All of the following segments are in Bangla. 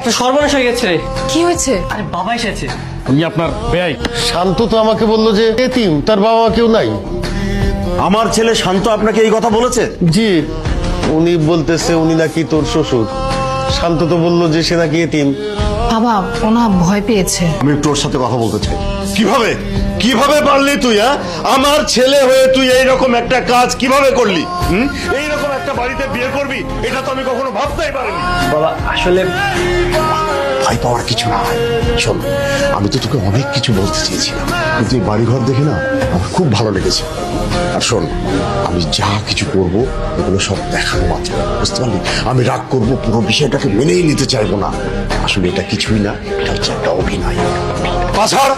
একটা সর্বনাশ হয়ে গেছে রে। কি হয়েছে? আরে বাবা এসেছে। উনি আপনার বেয়াই। শান্ত তো আমাকে বললো যে এতিম, তার বাবা কেউ নাই। আমার ছেলে শান্ত আপনাকে এই কথা বলেছে? জি, উনি বলতেছে উনি নাকি তোর শ্বশুর। শান্ত তো বললো যে সে নাকি এতিম। বাবা ওনা ভয় পেয়েছে। আমি তোর সাথে কথা বলতে চাই। কিভাবে কিভাবে পারলি তুই? আমার ছেলে হয়ে তুই এইরকম একটা কাজ কিভাবে করলি? এইরকম একটা বাড়িতে বিয়ে করবি, এটা তো আমি কখনো ভাবতেই পারিনি। বাবা আসলে ভয় পাওয়ার কিছু না। শোন, আমি তো তোকে অনেক কিছু বলতে চেয়েছিলাম, কিন্তু এই বাড়িঘর দেখে না আমার খুব ভালো লেগেছে। আর শোন, আমি যা কিছু করব এগুলো সব দেখানো মাত্র, বুঝতে পারলি? আমি রাগ করব, পুরো বিষয়টাকে মেনেই নিতে চাইবো না। আসলে এটা কিছুই না, এটা হচ্ছে একটা অভিনয়। ছাড়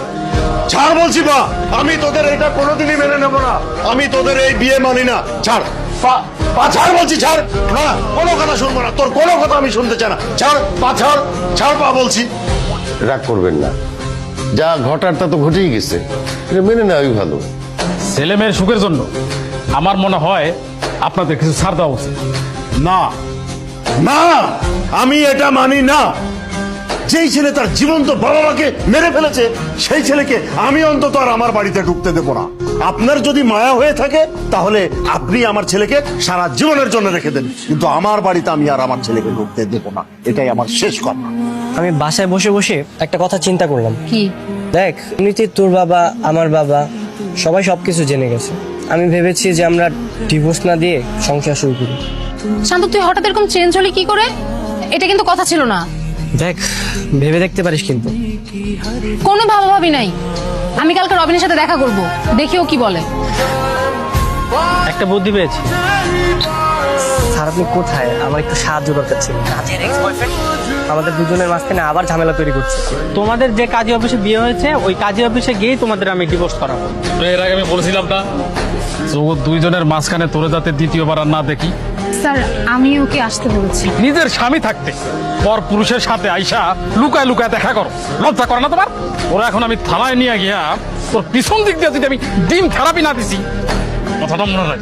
ছাড় বলছি মা, আমি তোদের এটা কোনোদিনই মেনে নেবো না। আমি তোদের এই বিয়ে মানি না। ছাড় পা ছাড় বলছি, ছাড়। না, কোনো কথা শুনবো না, তোর কোনো কথা আমি শুনতে চাই না। ছাড় পা, ছাড় ছাড় পা বলছি। রাগ করবেন না, যা ঘটার তা তো ঘটেই গেছে, এটা মেনে নেওয়াই ভালো। ছেলে মেয়ের সুখের জন্য আমার মনে হয় আপনাদের কিছু ছাড় দেওয়া উচিত। না না, আমি এটা মানি না। যেই ছেলে তার জীবন্ত বাবা মাকে মেরে ফেলেছে, সেই ছেলেকে আমি অন্তত আর আমার বাড়িতে ঢুকতে দেবো না। আপনার যদি মায়া হয়ে থাকে তাহলে আপনি আমার ছেলেকে সারা জীবনের জন্য রেখে দেন, কিন্তু আমার বাড়িতে আমি আর আমার ছেলেকে ঢুকতে দেবো না। এটাই আমার শেষ কথা। আমি বাসায় বসে বসে একটা কথা চিন্তা করলাম। কি? দেখ, এমনিতে তোর বাবা আমার বাবা সবাই সবকিছু জেনে গেছে। আমি ভেবেছি যে আমরা ডিভোর্স না দিয়ে সংসার শুরু করি। শান্ত তুই হঠাৎ এরকম চেঞ্জ হলি কি করে? এটা কিন্তু কথা ছিল না। দেখ, ভেবে দেখতে পারিস কিন্তু। কোনো ভাবাভাবি নাই। আমি কালকে রবিনের সাথে দেখা করব, দেখি ও কি বলে। একটা বুদ্ধি পেয়েছি। স্যার আপনি কোথায়? আমার একটু সাহায্য দরকার ছিল। কাজের এক্স বয়ফ্রেন্ড আমাদের দুজনের মাঝখানে আবার ঝামেলা তৈরি করছে। তোমাদের যে কাজী অফিসে বিয়ে হয়েছে, ওই কাজী অফিসে গিয়ে তোমাদের আমি ডিভোর্স করাবো। তো এর আগে আমি বলেছিলাম না, দুইজনের মাঝখানে তোরে যাতে দ্বিতীয়বার আর না দেখি। স্যার আমি ওকে আসতে বলেছি। নিজের স্বামী থাকতে পর পুরুষের সাথে আইসা লুকায় লুকায় দেখা করো, লজ্জা করে না তোমার? ওরা এখন আমি থানায় নিয়ে গিয়া তোর পিছন দিক দিয়ে যদি আমি ডিম থেরাপি না দিছি, কথাটা মনে রাখ।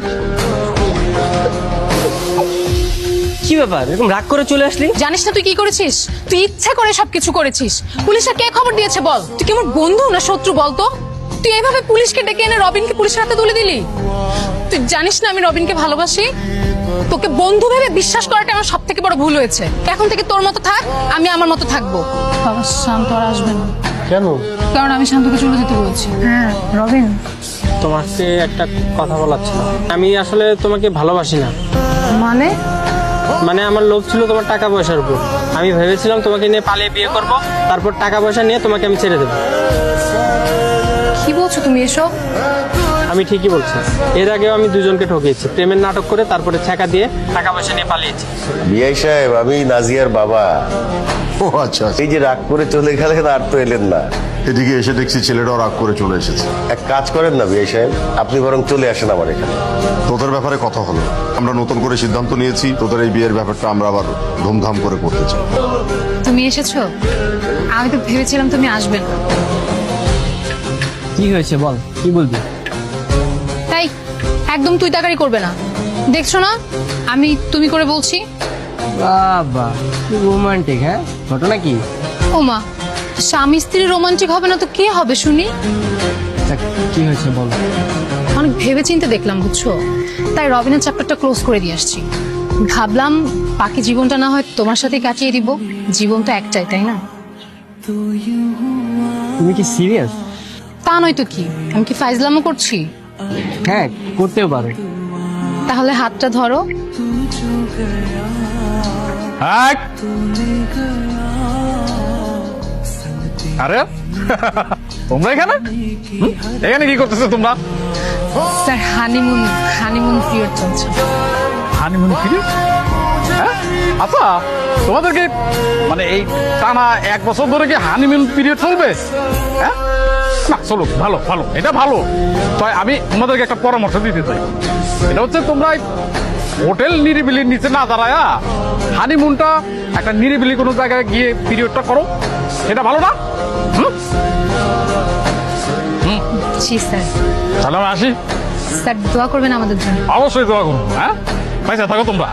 কি ব্যাপার, এরকম রাগ করে চলে আসলি? জানিস না তুই কি করেছিস? তুই ইচ্ছা করে সবকিছু করেছিস। পুলিশে কে খবর দিয়েছে বল? তুই কি আমার বন্ধু না শত্রু বলতো? তুই এইভাবে পুলিশকে ডেকে এনে রবিনকে পুলিশের হাতে তুলে দিলি। তুই জানিস না আমি রবিনকে ভালোবাসি। তোকে বন্ধু ভেবে বিশ্বাস করাটা আমার সব থেকে বড় ভুল হয়েছে। এখন থেকে তোর মতো থাক, আমি আমার মতো থাকবো। বাবা শান্ত আর আসবে না। কেন? কারণ আমি শান্তকে চলে যেতে বলেছি। হ্যাঁ রবিন, তোমাকে একটা কথা বলার ছিল। আমি আসলে তোমাকে ভালোবাসি না। মানে আমার লোভ ছিল তোমার টাকা পয়সার উপর। আমি ভেবেছিলাম তোমাকে নিয়ে পালিয়ে বিয়ে করব, তারপর টাকা পয়সা নিয়ে তোমাকে আমি ছেড়ে দেবো। কি বলছো তুমি এসব? আমি ঠিকই বলছি। এর আগেও আমি দুজনকে ঠকিয়েছি, প্রেমের নাটক করে তারপরে ছেঁকা দিয়ে টাকা পয়সা নিয়ে পালিয়েছি। বিআই সাহেব, আমি নাজিয়ার বাবা। ও আচ্ছা, এই যে রাগ করে চলে গেলেন, আর তো এলেন না। এদিকে এসে দেখছি ছেলেটাও রাগ করে চলে এসেছে। এক কাজ করেন না বিআই সাহেব, আপনি বরং চলে আসেন আমার এখানে। তোদের ব্যাপারে কথা হলো, আমরা নতুন করে সিদ্ধান্ত নিয়েছি, তোদের এই বিয়ের ব্যাপারটা আমরা আবার ধুমধাম করে করতে চাই। তুমি এসেছো? আমি তো ভেবেছিলাম তুমি আসবে না। কি হয়েছে বল, কি বলবি? তাই একদম তুই তাকারি করবে না। দেখছো না আমি তুমি করে বলছি। বাবা কি রোমান্টিক! হ্যাঁ, ঘটনা কি? ও মা, স্বামী স্ত্রী রোমান্টিক হবে না তো কে হবে শুনি? কি হয়েছে বল। অনেক ভেবেচিন্তে দেখলাম বুঝছো, তাই রবিনের চ্যাপ্টারটা ক্লোজ করে দিয়ে আসছি। ভাবলাম বাকি জীবনটা না হয় তোমার সাথে কাটিয়ে দিব। জীবন তো একটাই, তাই না? তুমি কি সিরিয়াস? তা নয় তো কি, আমি কি ফাইজলামও করছি? হ্যাঁ, করতেও পারো। তাহলে হাতটা ধরো। আরে তোমরা এখানে এখানে কি করতেছো তোমরা? স্যার হানিমুন পিরিয়ড চলছে। Honeymoon period? হ্যাঁ, আচ্ছা তোমাদেরকে মানে এই টানা 1 বছর ধরে কি হানিমুন পিরিয়ড চলবে? হ্যাঁ না, চলো, ভালো ভালো, এটা ভালো। তাই আমি তোমাদেরকে একটা পরামর্শ দিতে চাই। এটা হচ্ছে তোমরা হোটেল নিরিবিলির নিচে না দাঁড়ায়া হানিমুনটা একটা নিরিবিলি কোনো জায়গায় গিয়ে পিরিয়ডটা করো, এটা ভালো না? জি স্যার। তাহলে আমি আসি। স্যার দোয়া করবেন আমাদের জন্য। অবশ্যই দোয়া করবো। হ্যাঁ, পয়সা থাকো তোমরা।